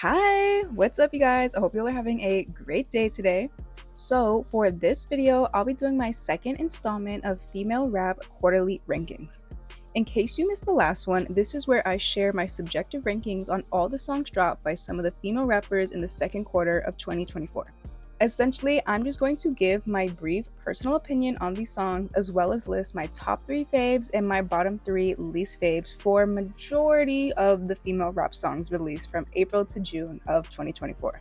Hi, what's up you guys? I hope you all are having a great day today. So for this video, I'll be doing my second installment of female rap quarterly rankings. In case you missed the last one, this is where I share my subjective rankings on all the songs dropped by some of the female rappers in the second quarter of 2024. Essentially, I'm just going to give my brief personal opinion on these songs as well as list my top 3 faves and my bottom 3 least faves for majority of the female rap songs released from April to June of 2024.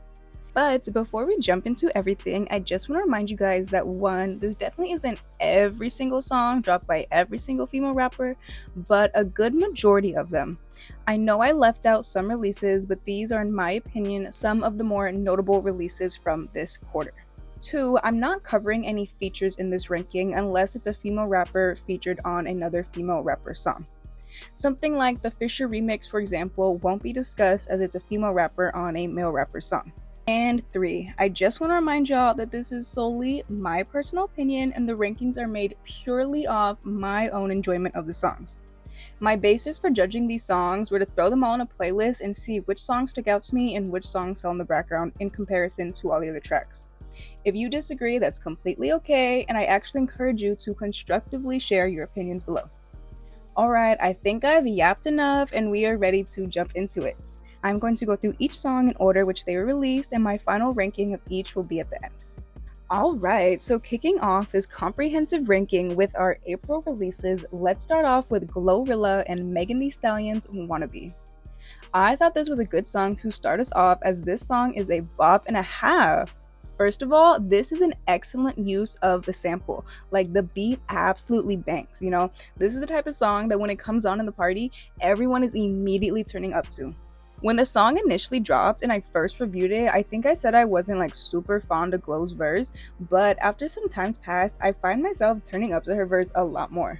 But before we jump into everything, I just want to remind you guys that one, this definitely isn't every single song dropped by every single female rapper, but a good majority of them. I know I left out some releases, but these are, in my opinion, some of the more notable releases from this quarter. 2, I'm not covering any features in this ranking unless it's a female rapper featured on another female rapper song. Something like the Fisher remix, for example, won't be discussed as it's a female rapper on a male rapper song. And 3, I just want to remind y'all that this is solely my personal opinion and the rankings are made purely off my own enjoyment of the songs. My basis for judging these songs were to throw them all in a playlist and see which songs stuck out to me and which songs fell in the background in comparison to all the other tracks. If you disagree, that's completely okay, and I actually encourage you to constructively share your opinions below. Alright, I think I've yapped enough and we are ready to jump into it. I'm going to go through each song in order which they were released, and my final ranking of each will be at the end. Alright, so kicking off this comprehensive ranking with our April releases, let's start off with Glorilla and Megan Thee Stallion's Wannabe. I thought this was a good song to start us off as this song is a bop and a half. First of all, this is an excellent use of the sample. Like, the beat absolutely bangs, you know? This is the type of song that when it comes on in the party, everyone is immediately turning up to. When the song initially dropped and I first reviewed it, I think I said I wasn't like super fond of Glow's verse, but after some time's passed, I find myself turning up to her verse a lot more.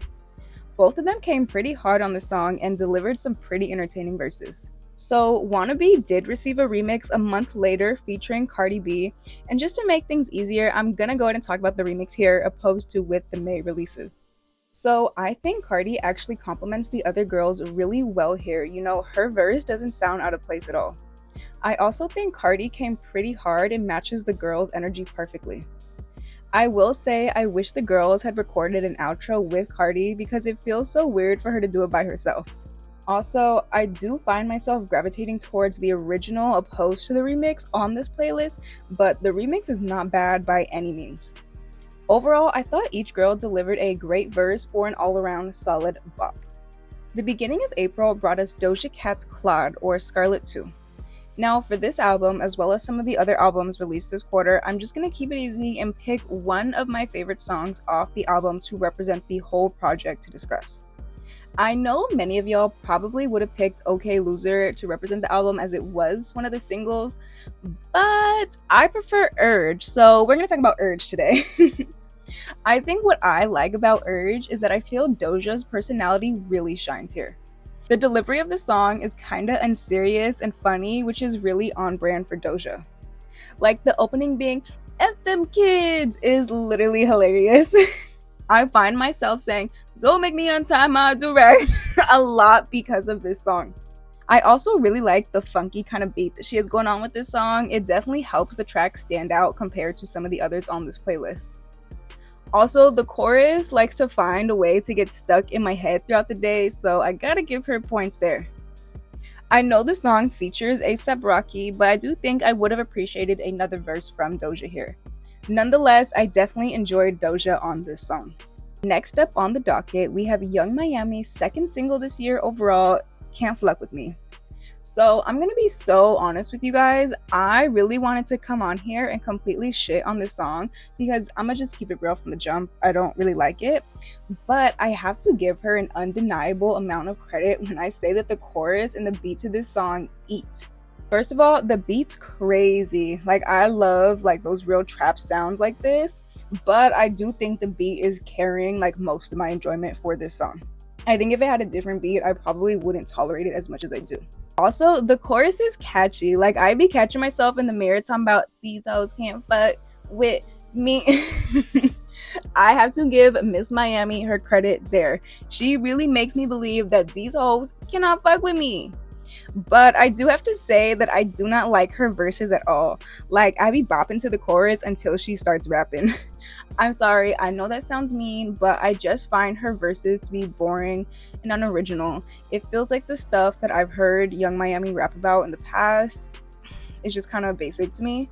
Both of them came pretty hard on the song and delivered some pretty entertaining verses. So Wannabe did receive a remix a month later featuring Cardi B, and just to make things easier, I'm gonna go ahead and talk about the remix here opposed to with the May releases. So I think Cardi actually compliments the other girls really well here. You know, her verse doesn't sound out of place at all. I also think Cardi came pretty hard and matches the girls' energy perfectly. I will say I wish the girls had recorded an outro with Cardi because it feels so weird for her to do it by herself. Also, I do find myself gravitating towards the original opposed to the remix on this playlist, but the remix is not bad by any means. Overall, I thought each girl delivered a great verse for an all-around solid bop. The beginning of April brought us Doja Cat's Claude or Scarlet 2. Now for this album, as well as some of the other albums released this quarter, I'm just going to keep it easy and pick one of my favorite songs off the album to represent the whole project to discuss. I know many of y'all probably would have picked OK Loser to represent the album as it was one of the singles, but I prefer Urge, so we're going to talk about Urge today. I think what I like about Urge is that I feel Doja's personality really shines here. The delivery of the song is kinda unserious and funny, which is really on brand for Doja. Like the opening being, F them kids, is literally hilarious. I find myself saying, don't make me untie my do-rag a lot because of this song. I also really like the funky kind of beat that she has going on with this song. It definitely helps the track stand out compared to some of the others on this playlist. Also, the chorus likes to find a way to get stuck in my head throughout the day, so I gotta give her points there. I know the song features A$AP Rocky, but I do think I would have appreciated another verse from Doja here. Nonetheless, I definitely enjoyed Doja on this song. Next up on the docket, we have Young Miami's second single this year overall, Can't Fuck With Me. So I'm gonna be so honest with you guys, I really wanted to come on here and completely shit on this song because I'm gonna just keep it real from the jump. I don't really like it, but I have to give her an undeniable amount of credit when I say that the chorus and the beat to this song eat. First of all, the beat's crazy. Like, I love like those real trap sounds like this, but I do think the beat is carrying like most of my enjoyment for this song. I think if it had a different beat, I probably wouldn't tolerate it as much as I do. Also, the chorus is catchy. Like, I be catching myself in the mirror talking about these hoes can't fuck with me. I have to give Miss Miami her credit there. She really makes me believe that these hoes cannot fuck with me. But I do have to say that I do not like her verses at all. Like, I be bopping to the chorus until she starts rapping. I'm sorry, I know that sounds mean, but I just find her verses to be boring and unoriginal. It feels like the stuff that I've heard Young Miami rap about in the past. It's just kind of basic to me.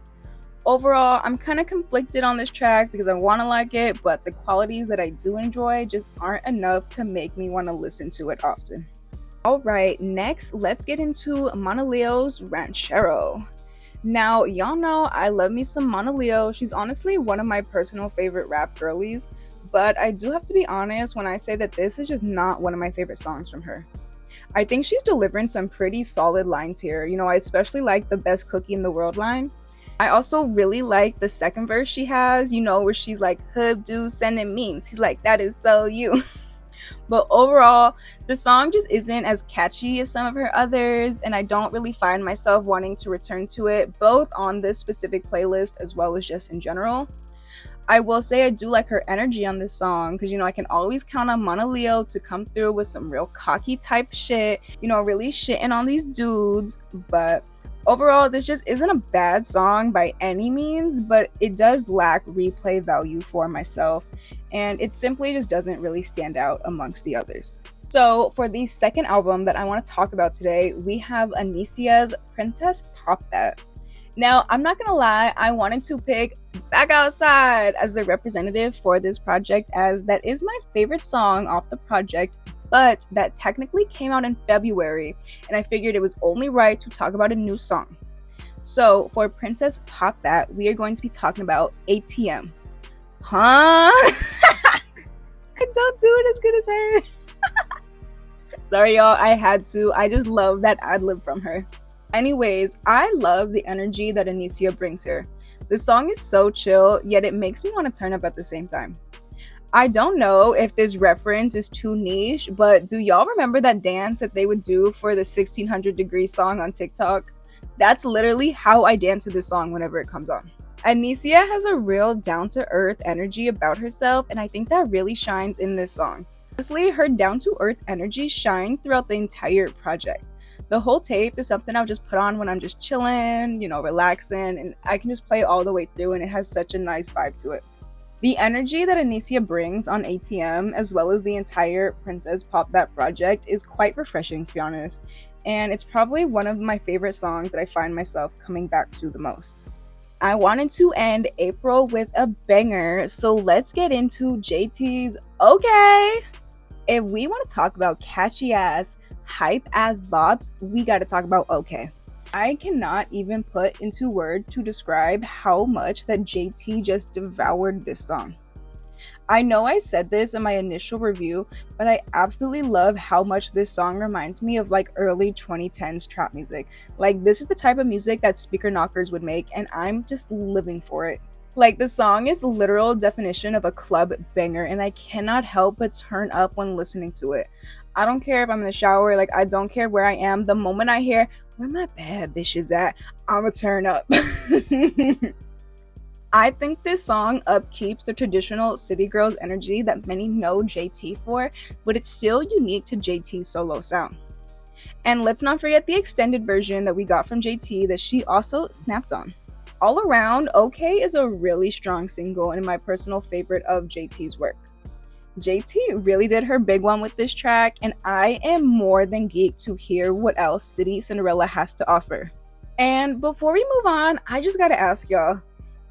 Overall, I'm kind of conflicted on this track because I want to like it, but the qualities that I do enjoy just aren't enough to make me want to listen to it often. Alright, next let's get into Monaleo's Ranchero. Now, y'all know I love me some Monaleo. She's honestly one of my personal favorite rap girlies, but I do have to be honest when I say that this is just not one of my favorite songs from her. I think she's delivering some pretty solid lines here. I especially like the best cookie in the world line. I also really like the second verse she has, where she's like, hood dude sending memes. He's like, that is so you. But overall, the song just isn't as catchy as some of her others, and I don't really find myself wanting to return to it, both on this specific playlist as well as just in general. I will say I do like her energy on this song because, I can always count on Monaleo to come through with some real cocky type shit, really shitting on these dudes. But overall, this just isn't a bad song by any means, but it does lack replay value for myself, and it simply just doesn't really stand out amongst the others. So for the second album that I want to talk about today, we have Anycia's Princess Pop That. Now, I'm not gonna lie, I wanted to pick Back Outside as the representative for this project, as that is my favorite song off the project, but that technically came out in February, and I figured it was only right to talk about a new song. So for Princess Pop That, we are going to be talking about ATM. Huh? I don't do it as good as her. Sorry y'all, I had to. I just love that ad-lib from her. Anyways, I love the energy that Anycia brings here. The song is so chill, yet it makes me want to turn up at the same time. I don't know if this reference is too niche, but do y'all remember that dance that they would do for the 1600 Degree song on TikTok? That's literally how I dance to this song whenever it comes on. Anycia has a real down-to-earth energy about herself, and I think that really shines in this song. Honestly, her down-to-earth energy shines throughout the entire project. The whole tape is something I'll just put on when I'm just chilling, relaxing, and I can just play all the way through, and it has such a nice vibe to it. The energy that Anycia brings on ATM, as well as the entire Princess Pop That project, is quite refreshing, to be honest, and it's probably one of my favorite songs that I find myself coming back to the most. I wanted to end April with a banger, so let's get into JT's Okay! If we want to talk about catchy ass, hype ass bops, we gotta talk about Okay. I cannot even put into words to describe how much that JT just devoured this song. I know I said this in my initial review, but I absolutely love how much this song reminds me of like early 2010s trap music. Like, this is the type of music that speaker knockers would make, and I'm just living for it. Like, the song is literal definition of a club banger, and I cannot help but turn up when listening to it. I don't care if I'm in the shower, like, I don't care where I am. The moment I hear, where my bad bitches at, I'ma turn up. I think this song upkeeps the traditional City Girls energy that many know JT for, but it's still unique to JT's solo sound. And let's not forget the extended version that we got from JT that she also snapped on. All around, Okay is a really strong single and my personal favorite of JT's work. JT really did her big one with this track, and I am more than geeked to hear what else City Cinderella has to offer. And before we move on, I just gotta ask y'all,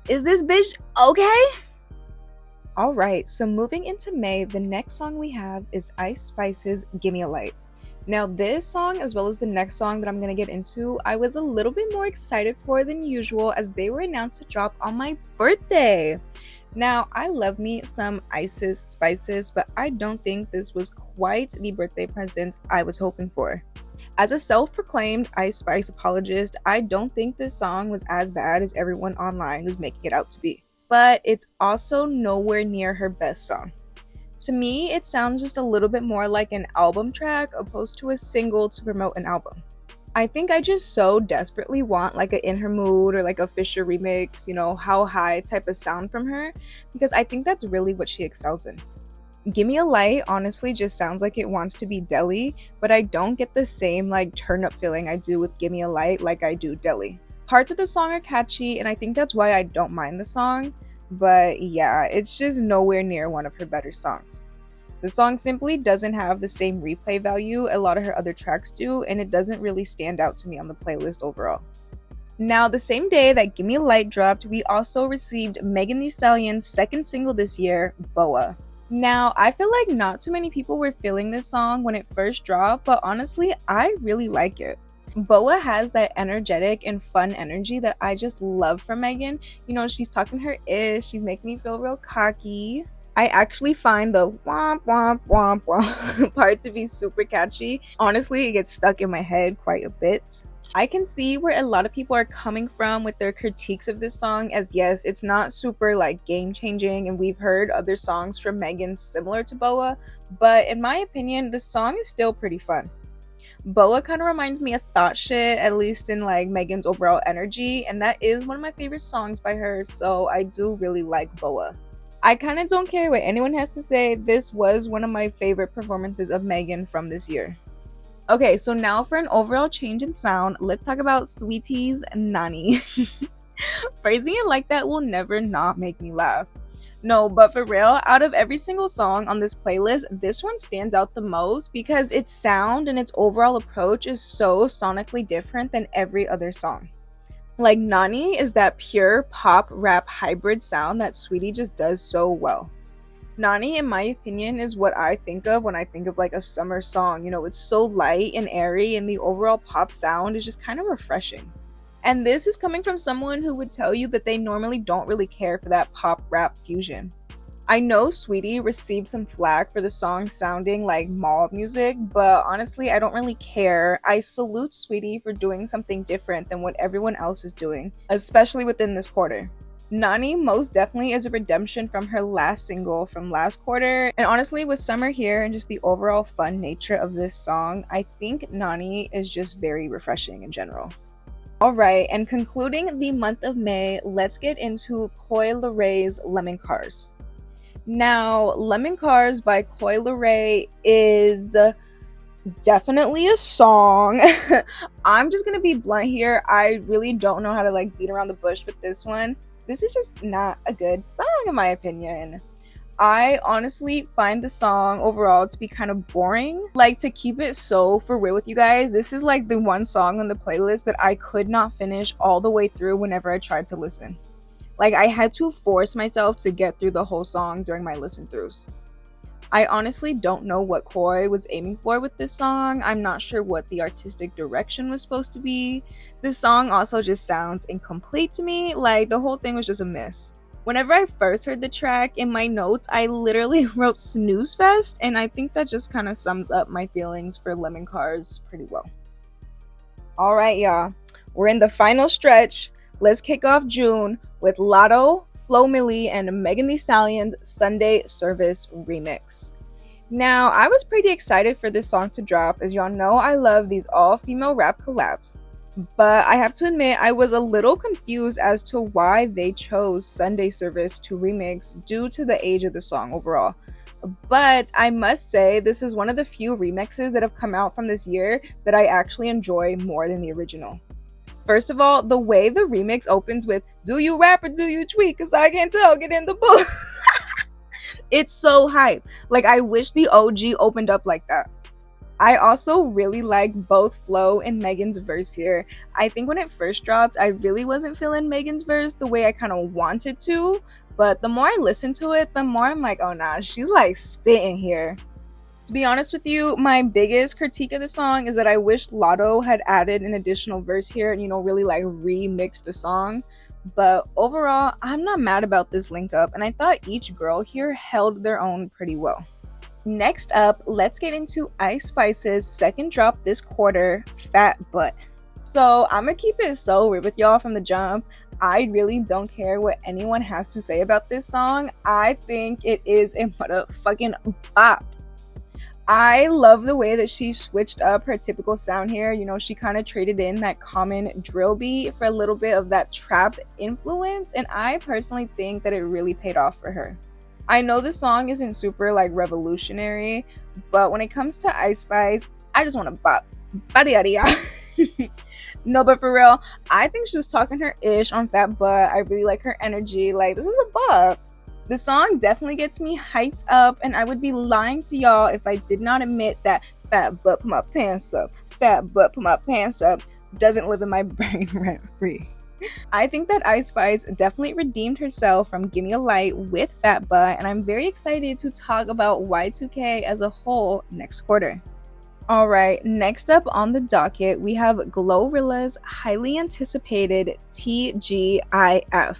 is this bitch okay? Alright, so moving into May, the next song we have is Ice Spice's Gimme a Light. Now this song, as well as the next song that I'm going to get into, I was a little bit more excited for than usual as they were announced to drop on my birthday. Now, I love me some Ice's Spices, but I don't think this was quite the birthday present I was hoping for. As a self-proclaimed Ice Spice apologist, I don't think this song was as bad as everyone online was making it out to be. But it's also nowhere near her best song. To me, it sounds just a little bit more like an album track opposed to a single to promote an album. I think I just so desperately want like a In Her Mood or like a Fisher remix, How High type of sound from her, because I think that's really what she excels in. Gimme a Light honestly just sounds like it wants to be Deli, but I don't get the same like turn up feeling I do with Gimme a Light like I do Deli. Parts of the song are catchy, and I think that's why I don't mind the song, but yeah, it's just nowhere near one of her better songs. The song simply doesn't have the same replay value a lot of her other tracks do, and it doesn't really stand out to me on the playlist overall. Now, the same day that Gimme a Light dropped, we also received Megan Thee Stallion's second single this year, Boa. Now, I feel like not too many people were feeling this song when it first dropped, but honestly, I really like it. Boa has that energetic and fun energy that I just love from Megan. You know, she's talking her ish, she's making me feel real cocky. I actually find the womp womp womp womp part to be super catchy. Honestly, it gets stuck in my head quite a bit. I can see where a lot of people are coming from with their critiques of this song, as yes, it's not super like game changing, and we've heard other songs from Megan similar to Boa, but in my opinion, the song is still pretty fun. Boa kind of reminds me of Thought Shit, at least in like Megan's overall energy, and that is one of my favorite songs by her, so I do really like Boa. I kind of don't care what anyone has to say, this was one of my favorite performances of Megan from this year. Okay, so now for an overall change in sound, let's talk about Saweetie's Nani. Phrasing it like that will never not make me laugh. No, but for real, out of every single song on this playlist, this one stands out the most because its sound and its overall approach is so sonically different than every other song. Like, Nani is that pure pop rap hybrid sound that Saweetie just does so well. Nani, in my opinion, is what I think of when I think of like a summer song. You know, it's so light and airy, and the overall pop sound is just kind of refreshing. And this is coming from someone who would tell you that they normally don't really care for that pop rap fusion. I know Saweetie received some flack for the song sounding like mall music, but honestly, I don't really care. I salute Saweetie for doing something different than what everyone else is doing, especially within this quarter. Nani most definitely is a redemption from her last single from last quarter, and honestly, with summer here and just the overall fun nature of this song, I think Nani is just very refreshing in general. Alright, and concluding the month of May, let's get into Coi Leray Lemon Cars. Now, Lemon Cars by Coi Leray is definitely a song. I'm just gonna be blunt here. I really don't know how to like beat around the bush with this one. This is just not a good song in my opinion. I honestly find the song overall to be kind of boring. Like, to keep it so for real with you guys, this is like the one song on the playlist that I could not finish all the way through whenever I tried to listen. Like, I had to force myself to get through the whole song during my listen throughs. I honestly don't know what Coi was aiming for with this song. I'm not sure what the artistic direction was supposed to be. This song also just sounds incomplete to me. Like, the whole thing was just a miss. Whenever I first heard the track, in my notes, I literally wrote snooze fest, and I think that just kind of sums up my feelings for Lemon Cars pretty well. Alright, y'all. We're in the final stretch. Let's kick off June with Latto, Flo Milli, and Megan Thee Stallion's Sunday Service remix. Now, I was pretty excited for this song to drop, as y'all know I love these all-female rap collabs. But I have to admit, I was a little confused as to why they chose Sunday Service to remix due to the age of the song overall. But I must say, this is one of the few remixes that have come out from this year that I actually enjoy more than the original. First of all, the way the remix opens with, "Do you rap or do you tweet? Cause I can't tell, get in the booth." It's so hype. Like, I wish the OG opened up like that. I also really like both Flo and Megan's verse here. I think when it first dropped, I really wasn't feeling Megan's verse the way I kind of wanted to, but the more I listen to it, the more I'm like, oh nah, she's like spitting here. To be honest with you, my biggest critique of the song is that I wish Latto had added an additional verse here and, you know, really like remixed the song. But overall, I'm not mad about this link up, and I thought each girl here held their own pretty well. Next up, let's get into Ice Spice's second drop this quarter, Fat Butt. So I'm gonna keep it so real with y'all from the jump. I really don't care what anyone has to say about this song. I think it is a motherfucking bop. I love the way that she switched up her typical sound here. You know, she kind of traded in that common drill beat for a little bit of that trap influence, and I personally think that it really paid off for her. I know the song isn't super like revolutionary, but when it comes to Ice Spice, I just want to bop. Body yada yada. No, but for real, I think she was talking her ish on Fat Butt. I really like her energy. Like, this is a bop. The song definitely gets me hyped up, and I would be lying to y'all if I did not admit that Fat Butt put my pants up, Fat Butt put my pants up doesn't live in my brain rent free. I think that Ice Spice definitely redeemed herself from Gimme a Light with Fat Butt, and I'm very excited to talk about Y2K as a whole next quarter. Alright, next up on the docket, we have Glorilla's highly anticipated TGIF.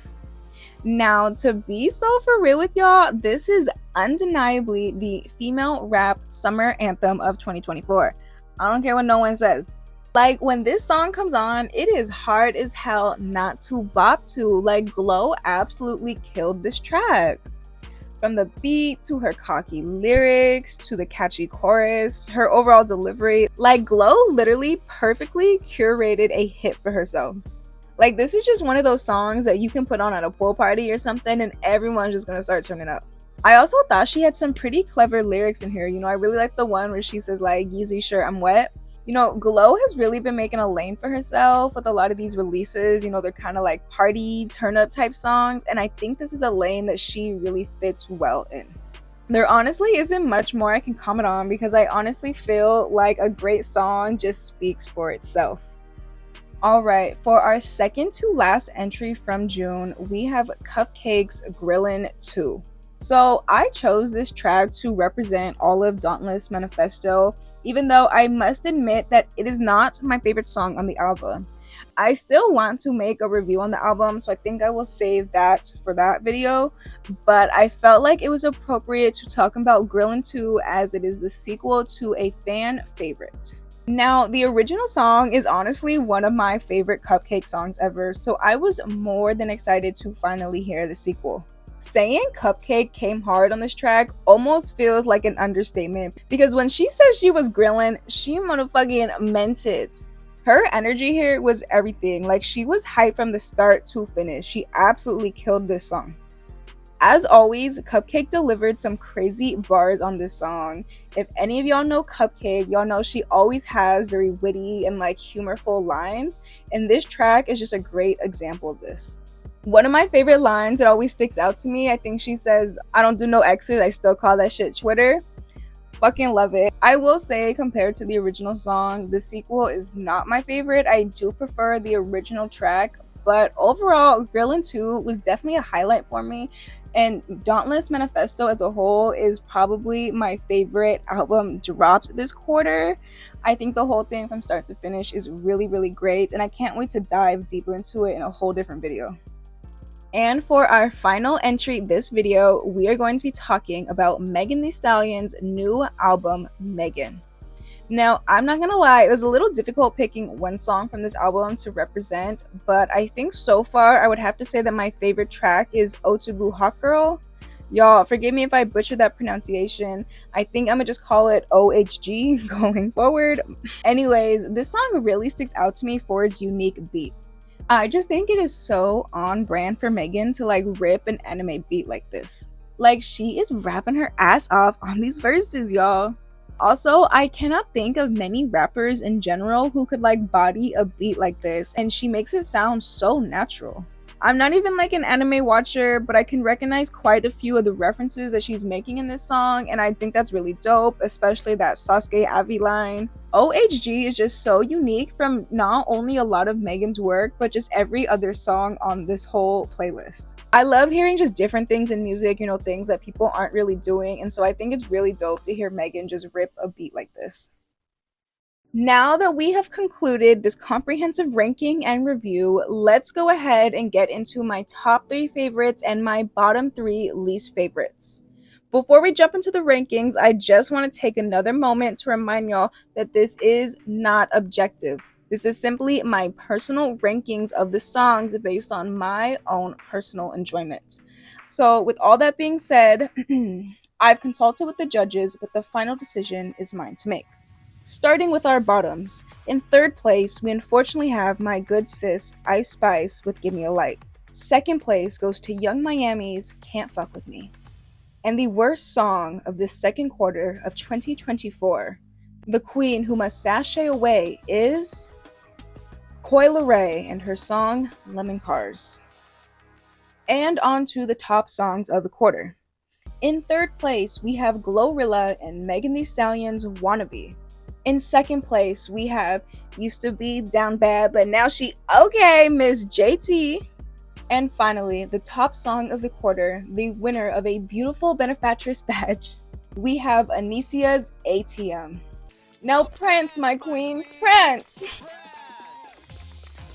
Now, to be so for real with y'all, this is undeniably the female rap summer anthem of 2024. I don't care what no one says. Like, when this song comes on, it is hard as hell not to bop to. Like, Glow absolutely killed this track. From the beat to her cocky lyrics to the catchy chorus, her overall delivery, like Glow literally perfectly curated a hit for herself. Like, this is just one of those songs that you can put on at a pool party or something and everyone's just gonna start turning up. I also thought she had some pretty clever lyrics in here. You know, I really like the one where she says like, Yeezy shirt, I'm wet. You know, Glow has really been making a lane for herself with a lot of these releases. You know, they're kind of like party, turn up type songs. And I think this is a lane that she really fits well in. There honestly isn't much more I can comment on because I honestly feel like a great song just speaks for itself. Alright, for our second to last entry from June, we have Cupcakke's Grillin' 2. So I chose this track to represent all of Dauntless Manifesto, even though I must admit that it is not my favorite song on the album. I still want to make a review on the album, so I think I will save that for that video, but I felt like it was appropriate to talk about Grillin' 2 as it is the sequel to a fan favorite. Now, the original song is honestly one of my favorite Cupcakke songs ever, so I was more than excited to finally hear the sequel. Saying Cupcakke came hard on this track almost feels like an understatement because when she said she was grilling, she motherfucking meant it. Her energy here was everything. Like, she was hyped from the start to finish. She absolutely killed this song. As always, Cupcakke delivered some crazy bars on this song. If any of y'all know Cupcakke, y'all know she always has very witty and like humorful lines, and this track is just a great example of this. One of my favorite lines that always sticks out to me, I think she says, I don't do no exes, I still call that shit Twitter. Fucking love it. I will say, compared to the original song, the sequel is not my favorite. I do prefer the original track, but overall, Grillin' 2 was definitely a highlight for me, and Dauntless Manifesto as a whole is probably my favorite album dropped this quarter. I think the whole thing from start to finish is really, really great, and I can't wait to dive deeper into it in a whole different video. And for our final entry this video, we are going to be talking about Megan Thee Stallion's new album, Megan. Now, I'm not gonna lie, it was a little difficult picking one song from this album to represent, but I think so far I would have to say that my favorite track is Otugu Hot Girl. Y'all, forgive me if I butcher that pronunciation. I think I'm gonna just call it OHG going forward. Anyways, this song really sticks out to me for its unique beat. I just think it is so on brand for Megan to like rip an anime beat like this. Like, she is rapping her ass off on these verses, y'all. Also, I cannot think of many rappers in general who could like body a beat like this, and she makes it sound so natural. I'm not even like an anime watcher, but I can recognize quite a few of the references that she's making in this song, and I think that's really dope, especially that Sasuke Avi line. OHG is just so unique from not only a lot of Megan's work, but just every other song on this whole playlist. I love hearing just different things in music, you know, things that people aren't really doing, and so I think it's really dope to hear Megan just rip a beat like this. Now that we have concluded this comprehensive ranking and review, let's go ahead and get into my top 3 favorites and my bottom 3 least favorites. Before we jump into the rankings, I just want to take another moment to remind y'all that this is not objective. This is simply my personal rankings of the songs based on my own personal enjoyment. So with all that being said, I've consulted with the judges, but the final decision is mine to make. Starting with our bottoms, in third place, we unfortunately have my good sis, Ice Spice with Give Me a Light. Second place goes to Young Miami's Can't Fuck With Me. And the worst song of the second quarter of 2024, the queen who must sashay away, is Leray and her song Lemon Cars. And on to the top songs of the quarter. In third place, we have Glorilla and Megan Thee Stallion's Wannabe. In second place, we have Used to Be Down Bad, but now she okay, Miss JT. And finally, the top song of the quarter, the winner of a beautiful benefatress badge, we have Anycia's ATM. Now Prince, my queen, Prince!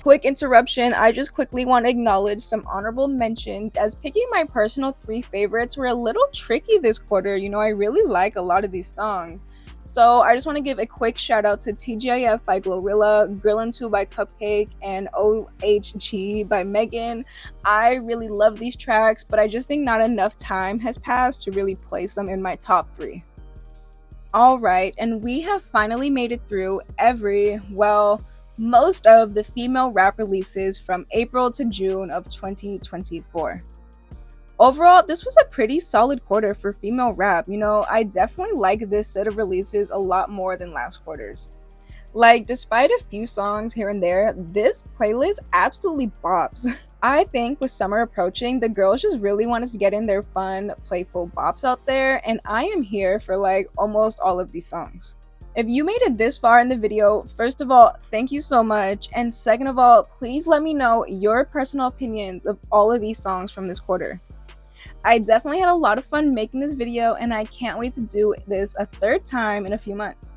Quick interruption, I just quickly want to acknowledge some honorable mentions, as picking my personal 3 favorites were a little tricky this quarter. You know, I really like a lot of these songs. So I just want to give a quick shout out to TGIF by Glorilla, Grillin' 2 by Cupcakke, and OHG by Megan. I really love these tracks, but I just think not enough time has passed to really place them in my top 3. Alright, and we have finally made it through most of the female rap releases from April to June of 2024. Overall, this was a pretty solid quarter for female rap. You know, I definitely like this set of releases a lot more than last quarter's. Like, despite a few songs here and there, this playlist absolutely bops. I think with summer approaching, the girls just really wanted to get in their fun, playful bops out there, and I am here for like almost all of these songs. If you made it this far in the video, first of all, thank you so much, and second of all, please let me know your personal opinions of all of these songs from this quarter. I definitely had a lot of fun making this video, and I can't wait to do this a third time in a few months.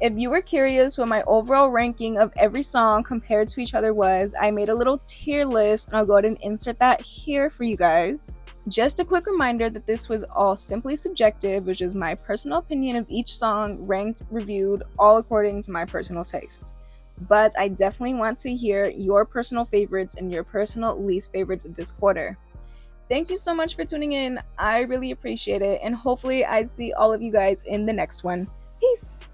If you were curious what my overall ranking of every song compared to each other was, I made a little tier list, and I'll go ahead and insert that here for you guys. Just a quick reminder that this was all simply subjective, which is my personal opinion of each song, ranked, reviewed, all according to my personal taste. But I definitely want to hear your personal favorites and your personal least favorites of this quarter. Thank you so much for tuning in. I really appreciate it, and hopefully I see all of you guys in the next one. Peace!